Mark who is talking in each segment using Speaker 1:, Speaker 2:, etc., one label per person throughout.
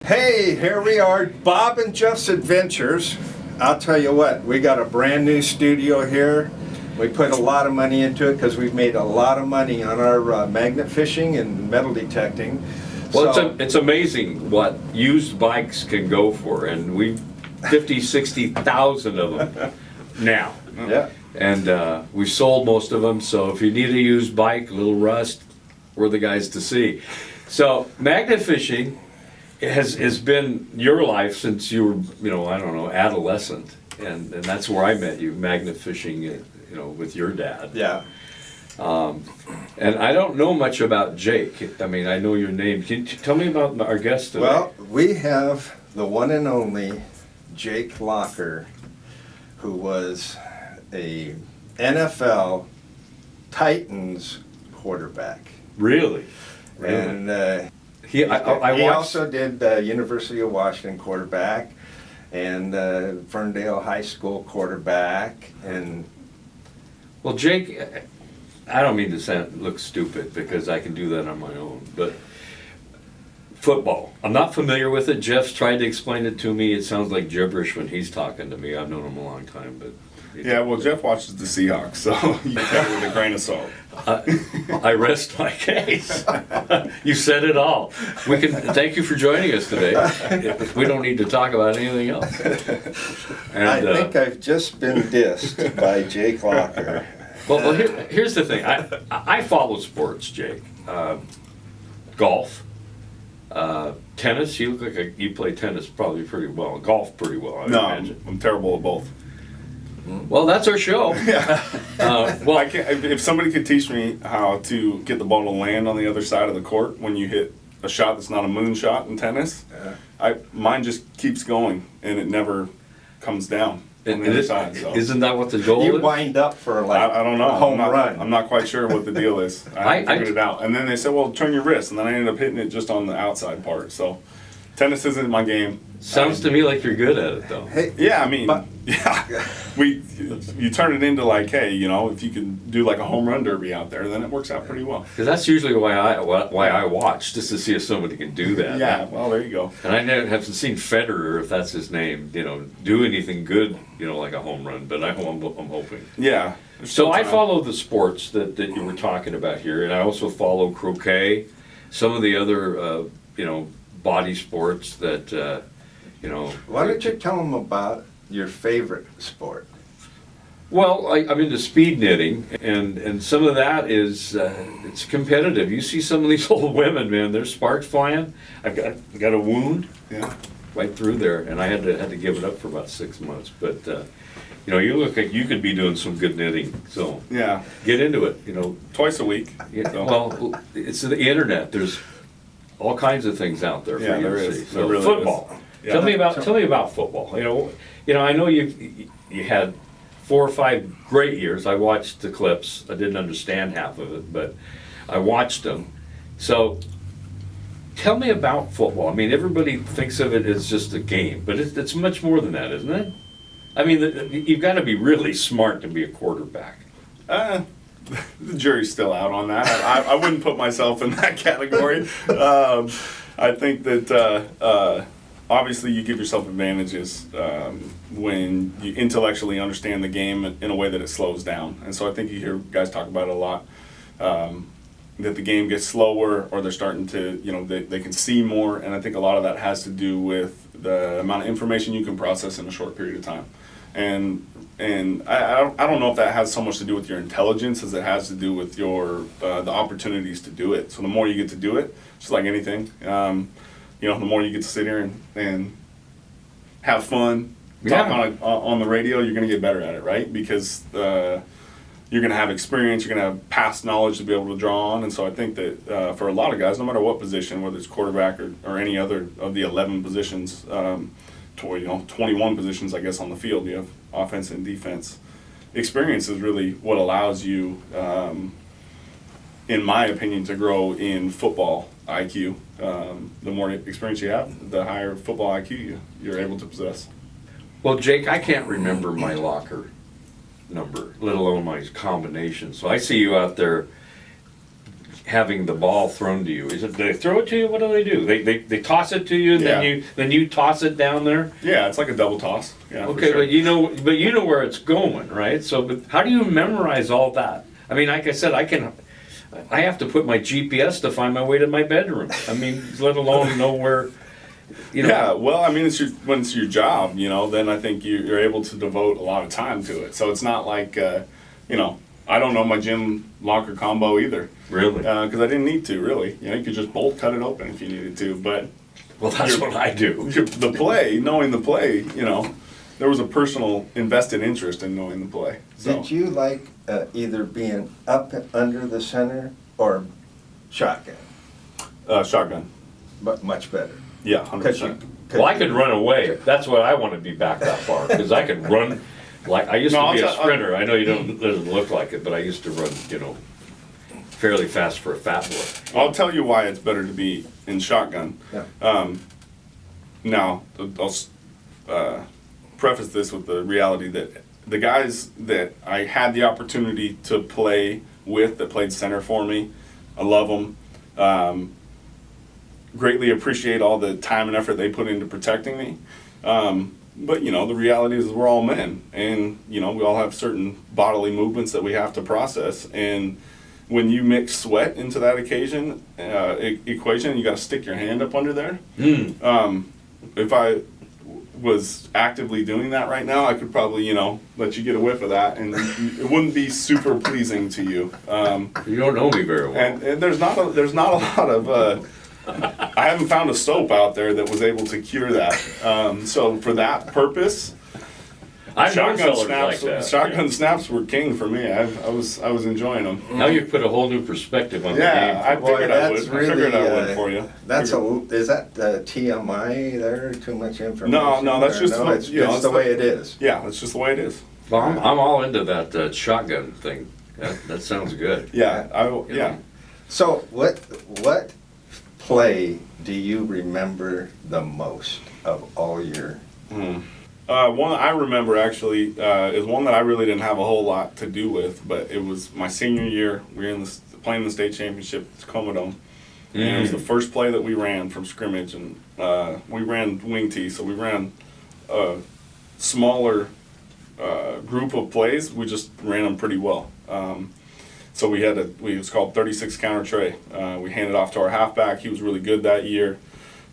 Speaker 1: Hey, here we are, Bob and Jeff's Adventures. I'll tell you what, we got a brand new studio here. We put a lot of money into it because we've made a lot of money on our magnet fishing and metal detecting.
Speaker 2: Well,
Speaker 1: So-
Speaker 2: it's amazing what used bikes can go for, and we've 60,000 of them now.
Speaker 1: Yeah.
Speaker 2: And we've sold most of them, so if you need a used bike, a little rust, we're the guys to see. So magnet fishing has been your life since you were, I don't know, adolescent, and that's where I met you, magnet fishing, with your dad.
Speaker 1: Yeah.
Speaker 2: And I don't know much about Jake. I mean, I know your name. Can you tell me about our guest today?
Speaker 1: Well, we have the one and only Jake Locker, who was a NFL Titans quarterback.
Speaker 2: Really?
Speaker 1: And
Speaker 2: He
Speaker 1: he
Speaker 2: watched.
Speaker 1: also did University of Washington quarterback and Ferndale High School quarterback. And
Speaker 2: Well, Jake, I don't mean to look stupid because I can do that on my own, but football. I'm not familiar with it. Jeff's tried to explain it to me. It sounds like gibberish when he's talking to me. I've known him a long time, but
Speaker 3: Yeah, well, Jeff watches the Seahawks, so you can take it with a grain of salt.
Speaker 2: I rest my case. You said it all. We can thank you for joining us today. We don't need to talk about anything else. And,
Speaker 1: I think I've just been dissed by Jake Locker.
Speaker 2: Well, here's the thing. I follow sports, Jake. Golf, tennis. You look like you play tennis probably pretty well. Golf pretty well, I
Speaker 3: No,
Speaker 2: imagine.
Speaker 3: I'm terrible at both.
Speaker 2: Well, that's our show.
Speaker 3: Well, I can't, if somebody could teach me how to get the ball to land on the other side of the court when you hit a shot that's not a moon shot in tennis, mine just keeps going and it never comes down on the other side. So.
Speaker 2: Isn't that what the goal
Speaker 1: You
Speaker 2: is?
Speaker 1: wind up for like
Speaker 3: I don't know.
Speaker 1: a home
Speaker 3: I'm not,
Speaker 1: run.
Speaker 3: I'm not quite sure what the deal is. I haven't figured it out. And then they said, well, turn your wrist. And then I ended up hitting it just on the outside part. So tennis isn't my game.
Speaker 2: Sounds to me like you're good at it, though.
Speaker 1: Hey,
Speaker 3: Yeah, I mean,
Speaker 1: But-
Speaker 3: yeah, you turn it into like, hey, if you can do like a home run derby out there, then it works out pretty well.
Speaker 2: Because that's usually why I watch, just to see if somebody can do that.
Speaker 3: Yeah, well, there you go.
Speaker 2: And I never haven't seen Federer, if that's his name, do anything good, like a home run. But I'm hoping.
Speaker 3: Yeah. there's
Speaker 2: So
Speaker 3: still
Speaker 2: I
Speaker 3: time.
Speaker 2: follow the sports that you were talking about here, and I also follow croquet, some of the other, body sports that,
Speaker 1: why don't you tell them about your favorite sport?
Speaker 2: Well, I'm into speed knitting, and some of that is it's competitive. You see some of these old women, man, there's sparks flying. I got a wound
Speaker 3: Yeah.
Speaker 2: right through there, and I had to give it up for about 6 months. But you look like you could be doing some good knitting, so
Speaker 3: Yeah.
Speaker 2: get into it.
Speaker 3: Twice a week. So.
Speaker 2: Well, it's the internet. There's all kinds of things out there for
Speaker 3: Yeah,
Speaker 2: you
Speaker 3: there
Speaker 2: to
Speaker 3: is.
Speaker 2: see.
Speaker 3: There
Speaker 2: So
Speaker 3: really
Speaker 2: football.
Speaker 3: is. Yeah.
Speaker 2: Tell me about football. I know you had 4 or 5 great years. I watched the clips. I didn't understand half of it, but I watched them. So tell me about football. I mean, everybody thinks of it as just a game, but it's much more than that, isn't it? I mean, you've got to be really smart to be a quarterback.
Speaker 3: The jury's still out on that. I wouldn't put myself in that category. I think that obviously you give yourself advantages when you intellectually understand the game in a way that it slows down. And so I think you hear guys talk about it a lot, that the game gets slower or they're starting to, they can see more. And I think a lot of that has to do with the amount of information you can process in a short period of time. And I don't know if that has so much to do with your intelligence as it has to do with your the opportunities to do it. So the more you get to do it, just like anything, the more you get to sit here and have fun, talk on the radio, you're going to get better at it, right? Because you're going to have experience, you're going to have past knowledge to be able to draw on. And so I think that for a lot of guys, no matter what position, whether it's quarterback or any other of the 11 positions, 21 positions, I guess, on the field. You have offense and defense. Experience is really what allows you, in my opinion, to grow in football IQ. The more experience you have, the higher football IQ you're able to possess.
Speaker 2: Well, Jake, I can't remember my locker number, let alone my combination. So I see you out there having the ball thrown to you? Is it they throw it to you? What do? They toss it to you, and
Speaker 3: Yeah.
Speaker 2: then you toss it down there.
Speaker 3: Yeah, it's like a double toss. Yeah.
Speaker 2: Okay,
Speaker 3: for sure.
Speaker 2: but you know where it's going, right? So, but how do you memorize all that? I mean, like I said, I have to put my GPS to find my way to my bedroom. I mean, let alone know where. You know.
Speaker 3: Yeah, well, I mean, when it's your job, then I think you're able to devote a lot of time to it. So it's not like, I don't know my gym locker combo either.
Speaker 2: Really?
Speaker 3: Because I didn't need to, really. You could just bolt cut it open if you needed to. But
Speaker 2: Well, that's what I do.
Speaker 3: knowing the play, there was a personal invested interest in knowing the play. So.
Speaker 1: Did you like either being up and under the center or shotgun?
Speaker 3: Shotgun.
Speaker 1: But much better.
Speaker 3: Yeah,
Speaker 1: Because
Speaker 3: 100%.
Speaker 2: Well, I could run away. That's what I want to be back that far because I could run. Like I used
Speaker 3: No,
Speaker 2: to
Speaker 3: I'll
Speaker 2: be a
Speaker 3: tell-
Speaker 2: sprinter. I know you don't doesn't look like it, but I used to run, fairly fast for a fat boy.
Speaker 3: I'll tell you why it's better to be in shotgun.
Speaker 1: Yeah.
Speaker 3: Now, I'll preface this with the reality that the guys that I had the opportunity to play with that played center for me, I love them. Greatly appreciate all the time and effort they put into protecting me. But the reality is we're all men, and we all have certain bodily movements that we have to process. And when you mix sweat into that equation, you got to stick your hand up under there. If I was actively doing that right now, I could probably let you get a whiff of that, and it wouldn't be super pleasing to you.
Speaker 2: You don't know me very well.
Speaker 3: And there's not a lot of. I haven't found a soap out there that was able to cure that. So for that purpose,
Speaker 2: I've known fellas like that.
Speaker 3: shotgun snaps were king for me. I was enjoying them.
Speaker 2: Now you've put a whole new perspective on
Speaker 3: Yeah, I
Speaker 2: the game.
Speaker 3: figured I would.
Speaker 1: that's
Speaker 3: I figured I
Speaker 1: really,
Speaker 3: would for you.
Speaker 1: Is that TMI there? Too much information?
Speaker 3: No, that's
Speaker 1: Or
Speaker 3: just
Speaker 1: no,
Speaker 3: what-
Speaker 1: it's
Speaker 3: you know,
Speaker 1: just
Speaker 3: it's
Speaker 1: the way it is.
Speaker 3: Yeah, that's just the way it is.
Speaker 2: Well, I'm all into that shotgun thing. That sounds good.
Speaker 3: Yeah.
Speaker 1: So what play do you remember the most of all your?
Speaker 3: One I remember actually is one that I really didn't have a whole lot to do with, but it was my senior year. We were playing the state championship at Comodome, and it was the first play that we ran from scrimmage, and we ran wing tee, so we ran a smaller group of plays. We just ran them pretty well. So it was called 36 counter tray. We handed off to our halfback. He was really good that year,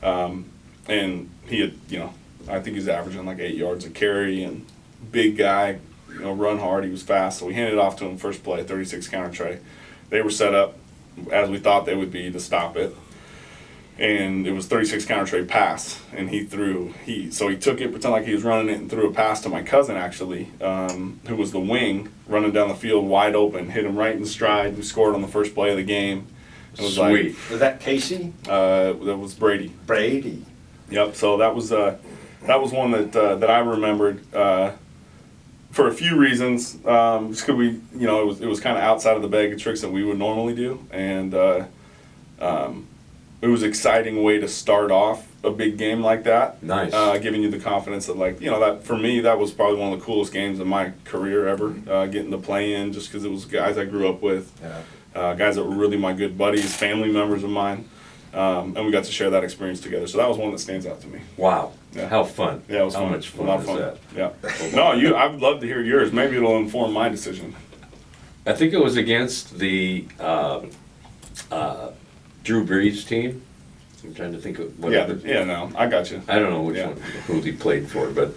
Speaker 3: and he had I think he's averaging like 8 yards a carry, and big guy, run hard. He was fast, so we handed it off to him first play, 36 counter tray. They were set up as we thought they would be to stop it, and it was 36 counter tray pass, and he took it, pretended like he was running it, and threw a pass to my cousin actually, who was the wing, running down the field wide open, hit him right in stride. We scored on the first play of the game. It was
Speaker 2: Sweet.
Speaker 1: Was that Casey?
Speaker 3: That was Brady.
Speaker 1: Brady.
Speaker 3: Yep. So that was one that I remembered for a few reasons. Just 'cause it was kind of outside of the bag of tricks that we would normally do, and it was an exciting way to start off a big game like that.
Speaker 2: Nice.
Speaker 3: Giving you the confidence that that for me that was probably one of the coolest games of my career ever. Getting to play in just because it was guys I grew up with, guys that were really my good buddies, family members of mine. And we got to share that experience together. So that was one that stands out to me.
Speaker 2: Wow.
Speaker 3: Yeah.
Speaker 2: How fun.
Speaker 3: Yeah, it was
Speaker 2: How
Speaker 3: fun.
Speaker 2: much fun
Speaker 3: a lot of
Speaker 2: is
Speaker 3: fun.
Speaker 2: that?
Speaker 3: Yeah. No, I would love to hear yours. Maybe it'll inform my decision.
Speaker 2: I think it was against the Drew Brees team. I'm trying to think of what other.
Speaker 3: No, I got you.
Speaker 2: I don't know who he played for, but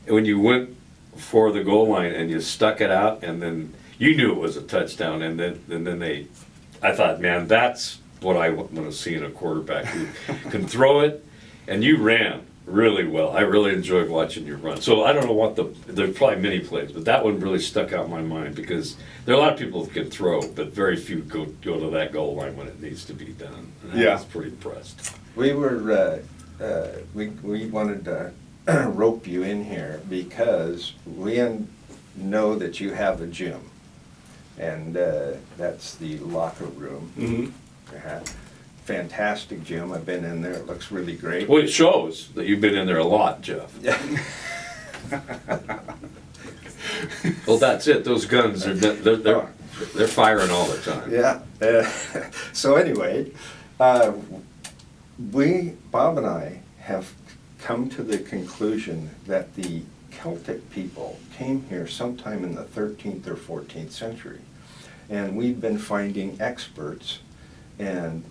Speaker 2: when you went for the goal line and you stuck it out, and then you knew it was a touchdown, and then I thought, man, that's what I want to see in a quarterback who can throw it, and you ran really well. I really enjoyed watching you run. So I don't know there's probably many plays, but that one really stuck out in my mind because there are a lot of people who can throw, but very few go to that goal line when it needs to be done. And I was pretty impressed.
Speaker 1: We were we wanted to rope you in here because we know that you have a gym, and that's the locker room.
Speaker 3: Mm-hmm.
Speaker 1: Fantastic gym. I've been in there. It looks really great.
Speaker 2: Well, it shows that you've been in there a lot, Jeff.
Speaker 1: Yeah.
Speaker 2: Well, that's it. Those guns they're They're firing all the time.
Speaker 1: Yeah. So anyway, Bob and I have come to the conclusion that the Celtic people came here sometime in the 13th or 14th century. And we've been finding experts, and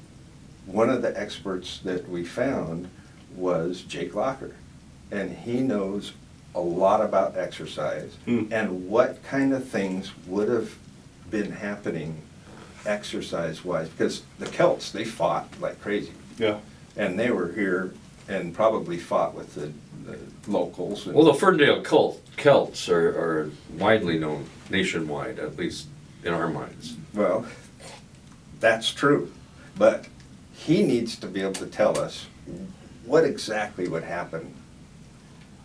Speaker 1: one of the experts that we found was Jake Locker. And he knows a lot about exercise and what kind of things would have been happening exercise-wise, because the Celts, they fought like crazy.
Speaker 3: Yeah.
Speaker 1: And they were here and probably fought with the locals. And
Speaker 2: Well, the Ferndale Celts are widely known nationwide, at least in our minds.
Speaker 1: well, that's true. But he needs to be able to tell us what exactly would happen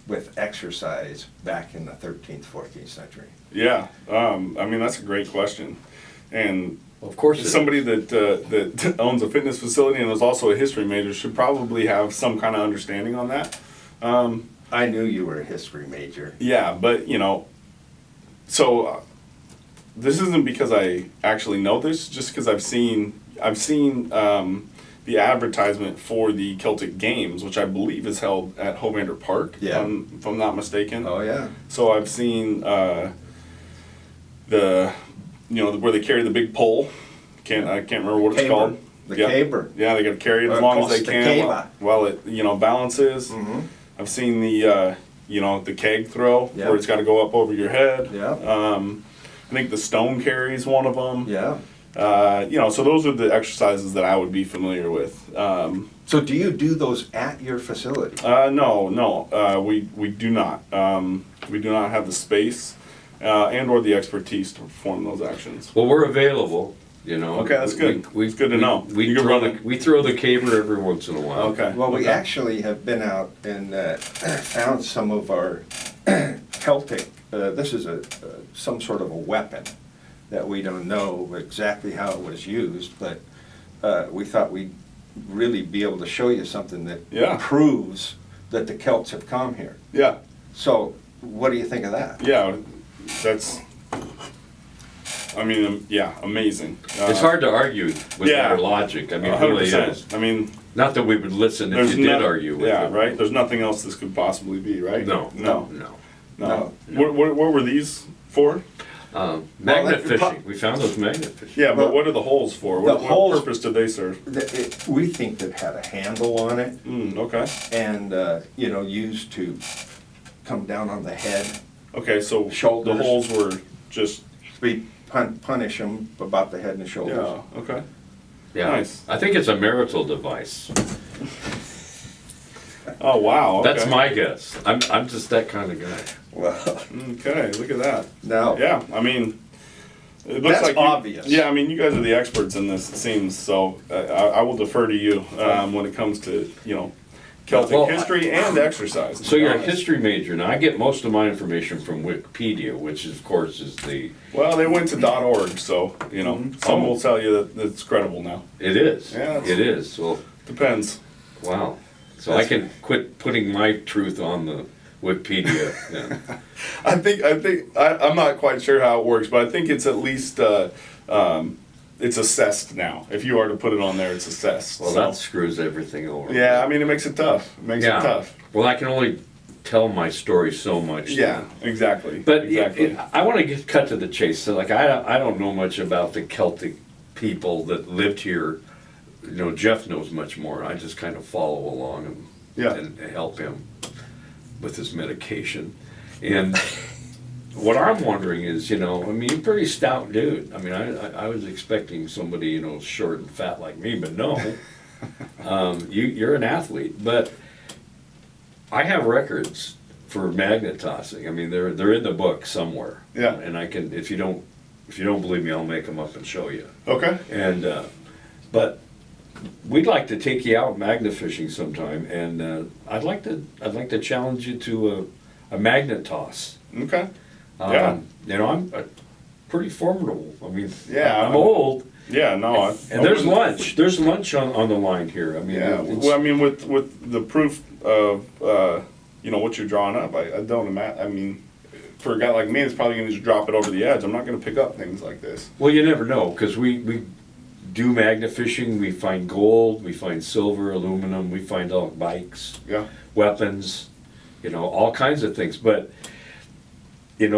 Speaker 1: with exercise back in the 13th, 14th century.
Speaker 3: Yeah. I mean, that's a great question. And
Speaker 2: Of course, it
Speaker 3: somebody that owns a fitness facility and is also a history major should probably have some kind of understanding on that.
Speaker 1: I knew you were a history major.
Speaker 3: Yeah, but so this isn't because I actually know this, just because I've seen the advertisement for the Celtic Games, which I believe is held at Hovander Park,
Speaker 1: Yeah.
Speaker 3: if I'm not mistaken.
Speaker 1: Oh, yeah.
Speaker 3: So I've seen the where they carry the big pole. I can't remember what it's
Speaker 1: Caber.
Speaker 3: called.
Speaker 1: The
Speaker 3: Yeah.
Speaker 1: caber.
Speaker 3: Yeah, they got to carry it as
Speaker 1: Or
Speaker 3: long as they
Speaker 1: Costa
Speaker 3: can
Speaker 1: Cava.
Speaker 3: while it balances.
Speaker 1: Mm-hmm.
Speaker 3: I've seen the the keg throw
Speaker 1: Yeah.
Speaker 3: where it's got to go up over your head.
Speaker 1: Yeah.
Speaker 3: I think the stone carry is one of them.
Speaker 1: Yeah.
Speaker 3: So those are the exercises that I would be familiar with.
Speaker 1: So do you do those at your facility?
Speaker 3: No, we do not. We do not have the space and or the expertise to perform those actions.
Speaker 2: Well, we're available,
Speaker 3: Okay, that's good. It's good to know.
Speaker 2: We
Speaker 3: You can
Speaker 2: throw
Speaker 3: run
Speaker 2: we throw the caber every once in a while.
Speaker 3: Okay.
Speaker 1: Well, we
Speaker 3: okay.
Speaker 1: actually have been out and found some of our Celtic, this is some sort of a weapon that we don't know exactly how it was used, but we thought we'd really be able to show you something that
Speaker 3: Yeah.
Speaker 1: proves that the Celts have come here.
Speaker 3: Yeah,
Speaker 1: So what do you think of that?
Speaker 3: yeah, that's. I mean, yeah, amazing.
Speaker 2: It's hard to argue with
Speaker 3: yeah.
Speaker 2: their logic. I mean, it really
Speaker 3: 100%.
Speaker 2: is.
Speaker 3: I mean,
Speaker 2: Not that we would listen if
Speaker 3: there's
Speaker 2: you did
Speaker 3: no-
Speaker 2: argue with
Speaker 3: yeah,
Speaker 2: it.
Speaker 3: right. There's nothing else this could possibly be, right?
Speaker 2: No.
Speaker 3: no.
Speaker 1: No.
Speaker 3: What were these for?
Speaker 2: Magnet
Speaker 1: Well,
Speaker 2: fishing. We found those magnet fishing.
Speaker 3: Yeah, but
Speaker 1: Well,
Speaker 3: what are the holes for?
Speaker 1: the
Speaker 3: What
Speaker 1: holes-
Speaker 3: purpose do they serve?
Speaker 1: We think that had a handle on it
Speaker 3: Okay.
Speaker 1: and, used to come down on the head.
Speaker 3: Okay, so
Speaker 1: Shoulders.
Speaker 3: the holes were just.
Speaker 1: We punish them about the head and the shoulders.
Speaker 3: Yeah. Okay.
Speaker 2: Yeah.
Speaker 3: Nice.
Speaker 2: I think it's a marital device.
Speaker 3: Oh wow. Okay.
Speaker 2: That's my guess. I'm just that kind of guy.
Speaker 1: Well,
Speaker 3: Okay, look at that.
Speaker 1: now,
Speaker 3: Yeah, I mean, it looks
Speaker 1: That's
Speaker 3: like
Speaker 1: obvious.
Speaker 3: Yeah, I mean, you guys are the experts in this, it seems. So I will defer to you when it comes to Celtic
Speaker 2: Well,
Speaker 3: history and exercise. to
Speaker 2: So
Speaker 3: be
Speaker 2: you're a
Speaker 3: honest.
Speaker 2: history major. Now I get most of my information from Wikipedia, which of course is the.
Speaker 3: Well, they went to .org, so some
Speaker 2: Oh.
Speaker 3: will tell you that it's credible now.
Speaker 2: It is.
Speaker 3: Yeah, that's-
Speaker 2: It is. Well,
Speaker 3: Depends.
Speaker 2: wow. So I can quit putting my truth on the Wikipedia then.
Speaker 3: I'm not quite sure how it works, but I think it's at least it's assessed now. If you are to put it on there, it's assessed.
Speaker 2: Well,
Speaker 3: so.
Speaker 2: that screws everything over.
Speaker 3: Yeah, I mean, it makes it tough. It makes it tough.
Speaker 2: Well, I can only tell my story so much.
Speaker 3: Yeah, exactly.
Speaker 2: But
Speaker 3: exactly.
Speaker 2: I want to cut to the chase. So, like, I don't know much about the Celtic people that lived here. Jeff knows much more. I just kind of follow along and help him with his medication. And what I'm wondering is, you're a pretty stout dude. I mean, I was expecting somebody, short and fat like me, but no. You're an athlete. But I have records for magnet tossing. I mean, they're in the book somewhere.
Speaker 3: Yeah.
Speaker 2: And I can, if you don't believe me, I'll make them up and show you.
Speaker 3: Okay.
Speaker 2: And but we'd like to take you out magnet fishing sometime, and I'd like to challenge you to a magnet toss.
Speaker 3: Okay. Yeah.
Speaker 2: I'm pretty formidable. I mean,
Speaker 3: Yeah,
Speaker 2: I'm old.
Speaker 3: Yeah. No.
Speaker 2: And there's lunch. There's lunch on the line here. I mean,
Speaker 3: Yeah. Well, I mean, with the proof of what you're drawing up, I don't imagine. I mean, for a guy like me, it's probably going to just drop it over the edge. I'm not going to pick up things like this.
Speaker 2: Well, you never know, because we do magnet fishing, we find gold, we find silver, aluminum, we find all bikes,
Speaker 3: Yeah.
Speaker 2: weapons, all kinds of things. But and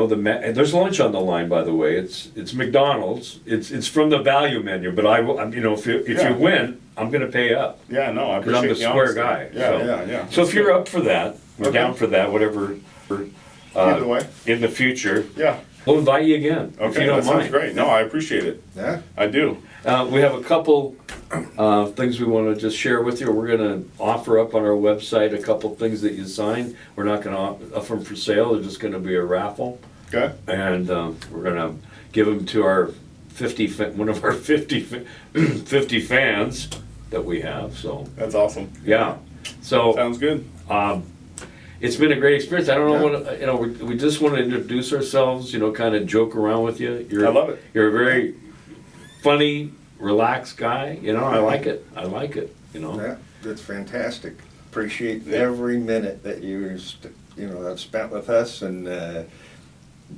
Speaker 2: there's lunch on the line, by the way. It's McDonald's. It's from the value menu. But if
Speaker 3: Yeah.
Speaker 2: you win, I'm going to pay up
Speaker 3: Yeah, no, I
Speaker 2: because I'm
Speaker 3: appreciate
Speaker 2: the
Speaker 3: the
Speaker 2: square
Speaker 3: honesty.
Speaker 2: guy.
Speaker 3: Yeah,
Speaker 2: so.
Speaker 3: yeah.
Speaker 2: So if you're up for that, we're
Speaker 3: Okay.
Speaker 2: down for that. Whatever.
Speaker 3: Either way.
Speaker 2: In the future,
Speaker 3: Yeah.
Speaker 2: we'll invite you again if
Speaker 3: Okay,
Speaker 2: you don't
Speaker 3: that sounds
Speaker 2: mind.
Speaker 3: great. No, I appreciate it.
Speaker 1: Yeah.
Speaker 3: I do.
Speaker 2: We have a couple things we want to just share with you. We're going to offer up on our website a couple things that you sign. We're not going to offer them for sale. They're just going to be a raffle.
Speaker 3: Okay.
Speaker 2: And we're going to give them to our one of our 50 fans that we have. So,
Speaker 3: That's awesome.
Speaker 2: yeah. So,
Speaker 3: Sounds good.
Speaker 2: it's been a great experience. I don't know what, we just want to introduce ourselves, kind of joke around with you.
Speaker 3: I love it.
Speaker 2: You're a very funny, relaxed guy. I like it. I like it,
Speaker 1: Yeah, that's fantastic. Appreciate every minute that have spent with us, and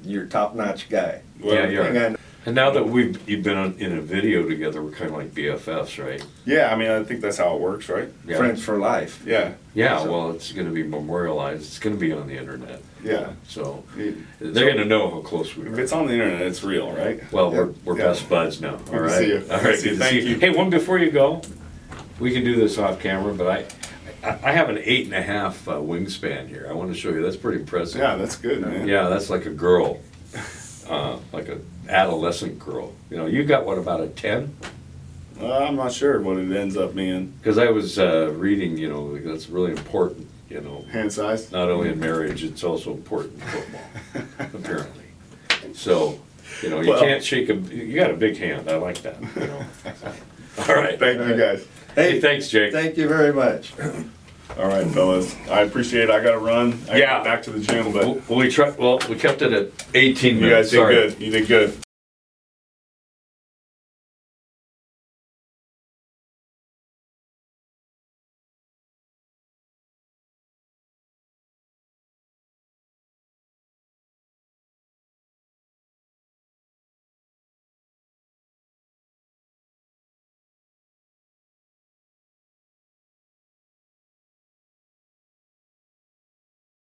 Speaker 1: you're a top-notch guy.
Speaker 3: Well,
Speaker 2: Yeah, you're
Speaker 1: Hang on.
Speaker 2: And now that you've been in a video together, we're kind of like BFFs, right?
Speaker 3: Yeah, I mean, I think that's how it works, right?
Speaker 2: Yeah.
Speaker 1: Friends for life.
Speaker 3: Yeah.
Speaker 2: Yeah,
Speaker 1: So-
Speaker 2: well, it's going to be memorialized. It's going to be on the internet.
Speaker 3: Yeah.
Speaker 2: So
Speaker 3: It-
Speaker 2: they're going to know how close we
Speaker 3: If
Speaker 2: are.
Speaker 3: it's on the internet, it's real, right?
Speaker 2: Well,
Speaker 1: Yeah.
Speaker 2: we're
Speaker 3: Yeah.
Speaker 2: best buds now.
Speaker 3: Good
Speaker 2: All
Speaker 3: to
Speaker 2: right.
Speaker 3: see you.
Speaker 2: All
Speaker 3: Good to
Speaker 2: right.
Speaker 3: see you.
Speaker 2: Good to
Speaker 3: Thank
Speaker 2: see
Speaker 3: you.
Speaker 2: Hey, one before you go, we can do this off camera, but I have an 8.5 wingspan here. I want to show you. That's pretty impressive.
Speaker 3: Yeah, that's good, man.
Speaker 2: Yeah, that's like a girl, like an adolescent girl. You got what, about a 10?
Speaker 3: I'm not sure what it ends up being.
Speaker 2: Because I was reading, that's really important.
Speaker 3: Hand size?
Speaker 2: Not only in marriage, it's also important in football, apparently. So, you
Speaker 3: Well-
Speaker 2: can't shake you got a big hand, I like that, All right.
Speaker 3: Thank you, guys.
Speaker 2: Hey, thanks, Jake.
Speaker 1: Thank you very much.
Speaker 3: All right, fellas. I appreciate it. I got to run. I
Speaker 2: Yeah.
Speaker 3: gotta get back to the gym, but
Speaker 2: We kept it at 18
Speaker 3: you
Speaker 2: minutes.
Speaker 3: guys did
Speaker 2: Sorry.
Speaker 3: good. You did good.